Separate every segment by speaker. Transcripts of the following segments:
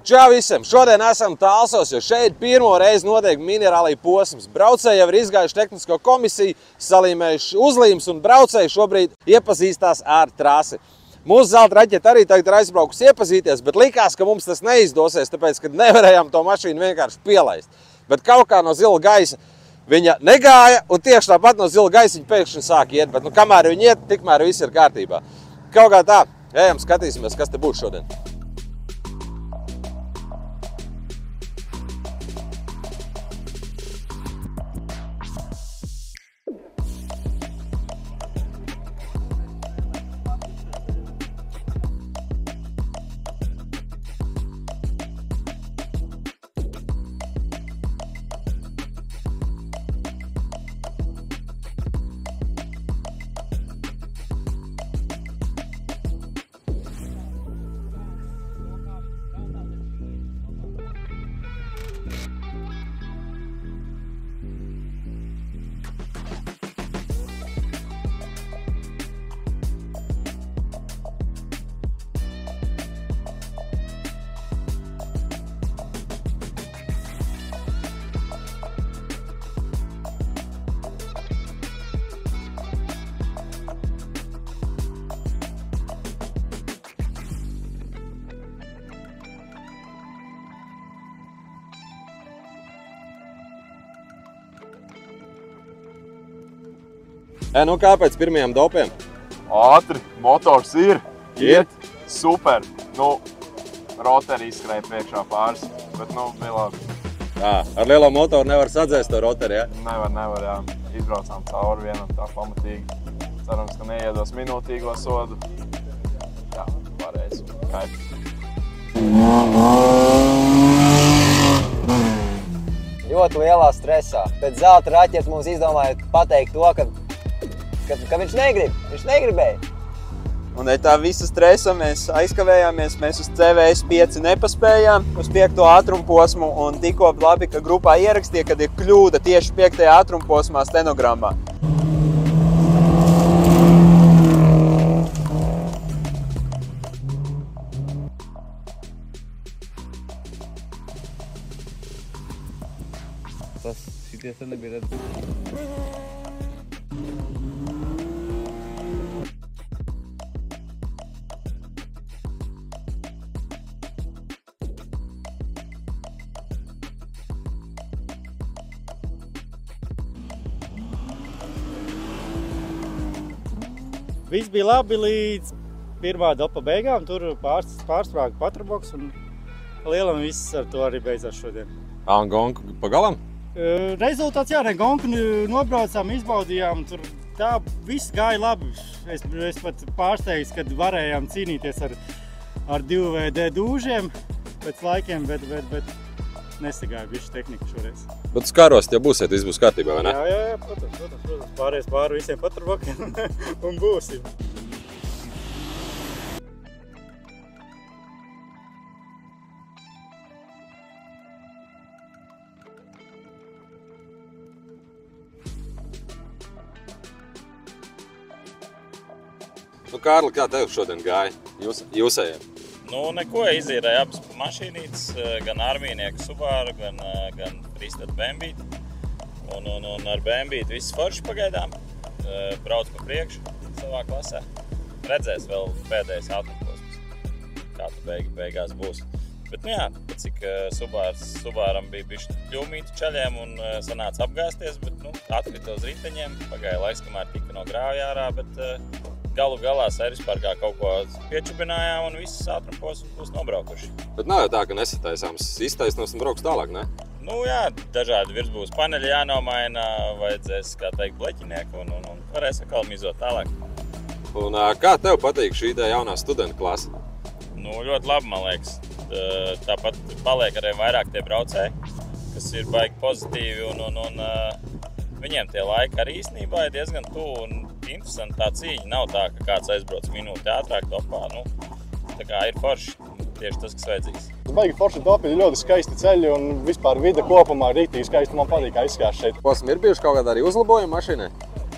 Speaker 1: Čau visiem! Šodien esam Talsos, jo šeit pirmo reizi notiek minerālija posms. Braucēji jau ir izgājuši tehnisko komisiju, salīmējuši uzlīmes un braucēji šobrīd iepazīstās ar trasi. Mūsu zelta raķete arī tagad ir aizbraukusi iepazīties, bet likās, ka mums tas neizdosies, tāpēc, ka nevarējām to mašīnu vienkārši pielaist. Bet kaut kā no zila gaisa viņa negāja, un tieši tāpat no zila gaisa viņa pēkšņi sāk iet. Bet kamēr viņa iet, tikmēr viss ir kārtībā. Kaut kā tā, ejam, skatīsimies, kas te būs šodien. Nu kā pēc pirmajiem dopiem?
Speaker 2: Ātri, motors ir, iet, super. Roteri izskrēja priekšā pāris, bet bija labi.
Speaker 1: Jā, ar lielo motoru nevar sadzēst to roteri, ja?
Speaker 2: Nevar, jā. Izbraucām cauri vienam tā pamatīgi. Cerams, ka neiedos minūtīgo sodu. Jā, pareizi, kaipi.
Speaker 3: Ļoti lielā stresā. Pēc zelta raķetes mums izdomāja pateikt to, ka viņš negribēja.
Speaker 4: Un tā visa stresa mēs aizkavējāmies, mēs uz CVS 5 nepaspējām, uz 5. ātrumposmu, un tikko labi, ka grupā ierakstīja, kad ir kļūda tieši 5. ātrumposmā stenogrammā.
Speaker 5: Tas šities nebija redzams.
Speaker 6: Viss bija labi līdz pirmā dopa beigām, tur pārstrāga patraboks un lielam viss ar to arī beidzās šodien.
Speaker 1: Un gonku pagalam?
Speaker 6: Rezultāts, jā, gonku nobraucām, izbaudījām, tur tā viss gāja labi. Es pat pārsteigts, kad varējām cīnīties ar 2VD dūžiem pēc laikiem, bet nesagāja bišķi tehnika šoreiz.
Speaker 1: Bet skaros, ja būsiet, viss būs kārtībā, vai ne?
Speaker 6: Jā, protams. Pāries pāri visiem patrabokiem un būsim.
Speaker 1: Kārli, kā tev šodien gāja? Jūsējiem?
Speaker 7: Neko, izīrēja abas mašīnītes, gan Armīnieku Subaru, gan Freestyle Bambīt. Un ar Bambīt viss forši pagaidām. Brauc pa priekšu savā klasē. Redzēs vēl pēdējais ātrumposms, kā tu beigās būs. Bet jā, cik Subaram bija bišķi kļūmīti čaļiem un sanāca apgāsties, bet atkrita uz riteņiem. Pagāja laiks, kamēr tika no grāvja ārā, bet galu galā Sēris parkā kaut ko piečubinājām un visas ātrumposms būs nobraukuši.
Speaker 1: Bet nav jau tā, ka nesataisāms iztaisnos un brauks tālāk, ne?
Speaker 7: Jā, dažādi virsbūves paneļi jānomaina, vajadzēs, kā teikt, bleķinieku un varēs atkal mizot tālāk.
Speaker 1: Un kā tev patīk šī jaunā studentu klase?
Speaker 7: Ļoti labi, man liekas. Tāpat paliek arī vairāk tie braucēji, kas ir baigi pozitīvi un viņiem tie laiki arī īstenībā ir diezgan tuvu un interesanti tā cīņa. Nav tā, ka kāds aizbrauc minūti ātrāk topā. Tā kā ir forši tieši tas, kas vajadzīgs.
Speaker 8: Baigi forši topi, ļoti skaisti ceļi un vispār vide kopumā rītīgi skaisti. Man patīk, kā izskās šeit.
Speaker 1: Posmi ir bijuši kaut kādā arī uzlabojumi mašīnai?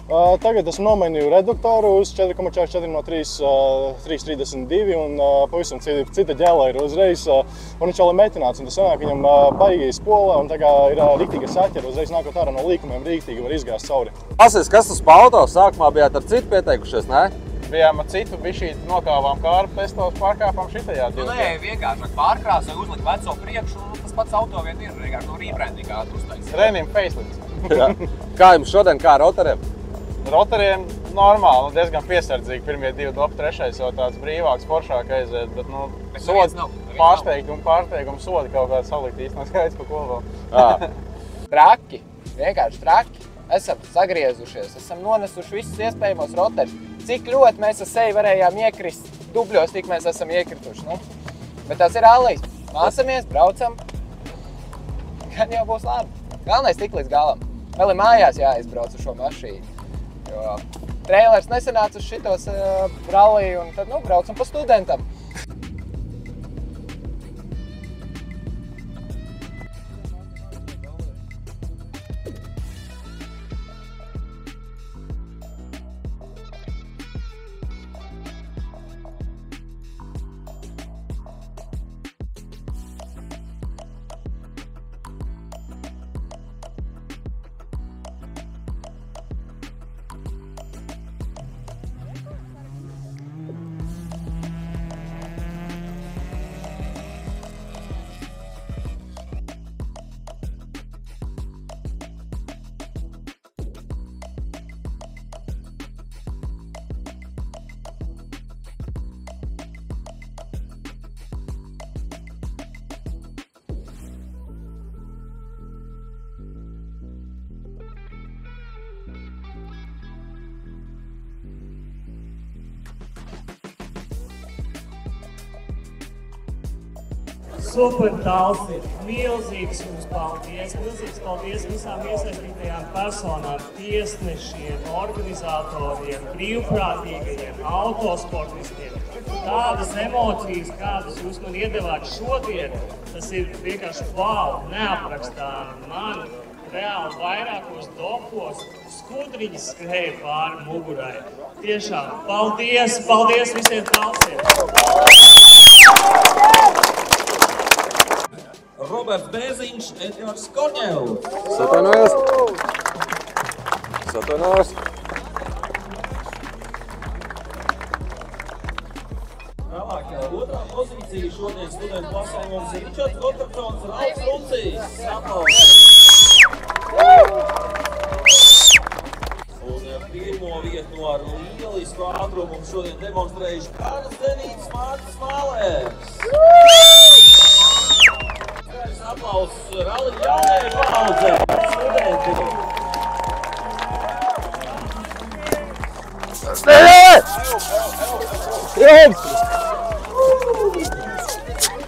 Speaker 8: Tagad esmu nomainīju reduktoru uz 4,44 no 3,32 un pavisam cita ģēla ir uzreiz. Un viņš vēl ir metināts, un tas sanāk viņam baigi spola, un tā kā ir rīktīga saķera, uzreiz nākot ārā no līkumiem rīktīgi var izgāzt cauri.
Speaker 1: Pasies, kas tas pa auto? Sākumā bijāt ar citu pieteikušies, ne?
Speaker 2: Bijām ar citu bišķīt nokāvām kārpu, testos pārkāpām šitajā divā.
Speaker 3: Nē, vienkārši pārkrāsa, uzlikt veco priekšu, un tas pats auto vien ir vienkārši no rebrandingā uztaisīt.
Speaker 2: Renim facelifts.
Speaker 1: Jā. Kā jums šodien, kā rotoriem?
Speaker 2: Rotoriem normāli, diezgan piesardzīgi. Pirmie 2 dopi, 3. jau tāds brīvāks, foršāk aiziet, bet sodi pārsteigumu sodi kaut kādā salikt īsti nav skaidrs pa ko vēl.
Speaker 3: Traki, vienkārši traki. Esam sagriezušies, esam nonesuši visus iespējamos roterus. Cik ļoti mēs ar sevi varējām iekrist dubļos, tik mēs esam iekrituši. Bet tas ir rallijs. Māsamies, braucam. Gan jau būs labi. Galvenais tik līdz galam. Vēl ir mājās jāizbrauc uz šo mašīnu. Jo treilers nesanāca uz šitos ralliju, un tad braucam pa studentam.
Speaker 9: Super talsi, milzīgs jums paldies, milzīgs paldies visām iesaistītajām personām, tiesnešiem, organizatoriem, brīvprātīgajiem, autosportistiem. Tādas emocijas, kādas jūs man iedevāt šodien, tas ir vienkārši wow, neaprakstām. Man reāli vairākos dopos skudriņi skrēja pāri mugurai. Tiešām paldies, paldies visiem talsiem!
Speaker 10: Roberts Bēziņš, Edgars Korņevs.
Speaker 1: Satvainojos.
Speaker 10: Tālāk, otrā pozīcija šodien studentu klasē mums ir Ričards Gottfrīds, Ralfs Runcis. Un pirmo vietu ar lielisku ātrumu mums šodien demonstrējuši Kārlis Denīts, Mārtis Mālērs. Aplausus rallija jaunajai paudzei, studentiem.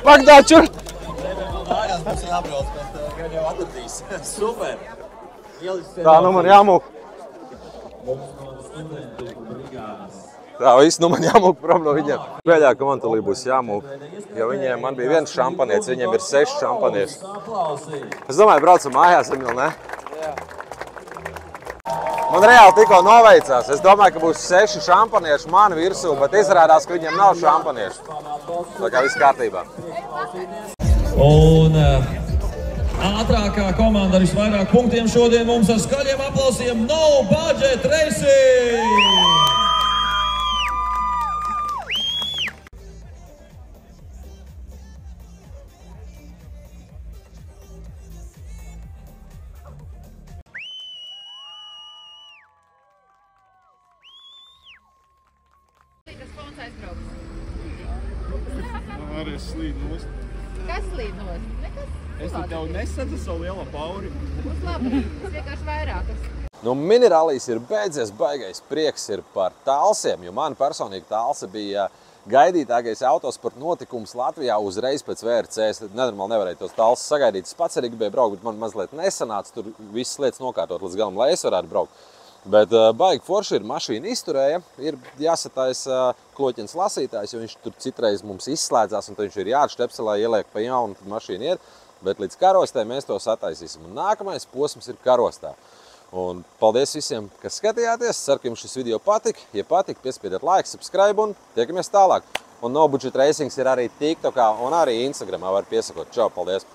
Speaker 1: Pagdāču!
Speaker 10: Mums jābrauc, bet gan jau atradīs. Super!
Speaker 1: Tā, man jāmūk. Tā, viss, man jāmūk prom no viņiem. Pēdējā komandolī būs jāmūk, jo viņiem, man bija viens šampanietis, viņiem ir 6 šampanieši. Es domāju, braucam mājās, Emil, ne? Jā. Man reāli tikko noveicās. Es domāju, ka būs 6 šampanieši man virsū, bet izrādās, ka viņiem nav šampanieši. Tā kā viss kārtībā.
Speaker 10: Un ātrākā komanda ar visvairāk punktiem šodien mums ar skaļiem aplausiem No Budget Racing!
Speaker 8: Arī es slīdu nost.
Speaker 11: Kas slīd nost? Nekas?
Speaker 8: Es tev nesadzu savu lielo pauri.
Speaker 11: Būs labi, es vienkārši vairākas.
Speaker 1: Minirallijas ir beidzies, baigais prieks ir par talsiem, jo man personīgi talse bija gaidītākais autosporta notikums Latvijā uzreiz pēc VRC. Es nenormāli nevarēju tos talses sagaidīt. Es pats arī gribēju braukt, bet man mazliet nesanāca tur visas lietas nokārtot līdz galam, lai es varētu braukt. Bet baigi forši ir, mašīna izturēja, ir jāsataisa kloķens lasītājs, jo viņš tur citreiz mums izslēdzās, un tad viņš ir jāatštepselē, ieliek pa jaunu, tad mašīna ir. Bet līdz karostē mēs to sataisīsim. Un nākamais posms ir karostā. Un paldies visiem, kas skatījāties. Ceru, ka jums šis video patika. Ja patika, piespiediet like, subscribe un tiekamies tālāk. Un No Budget Racings ir arī TikTokā un arī Instagramā var piesakot. Čau, paldies!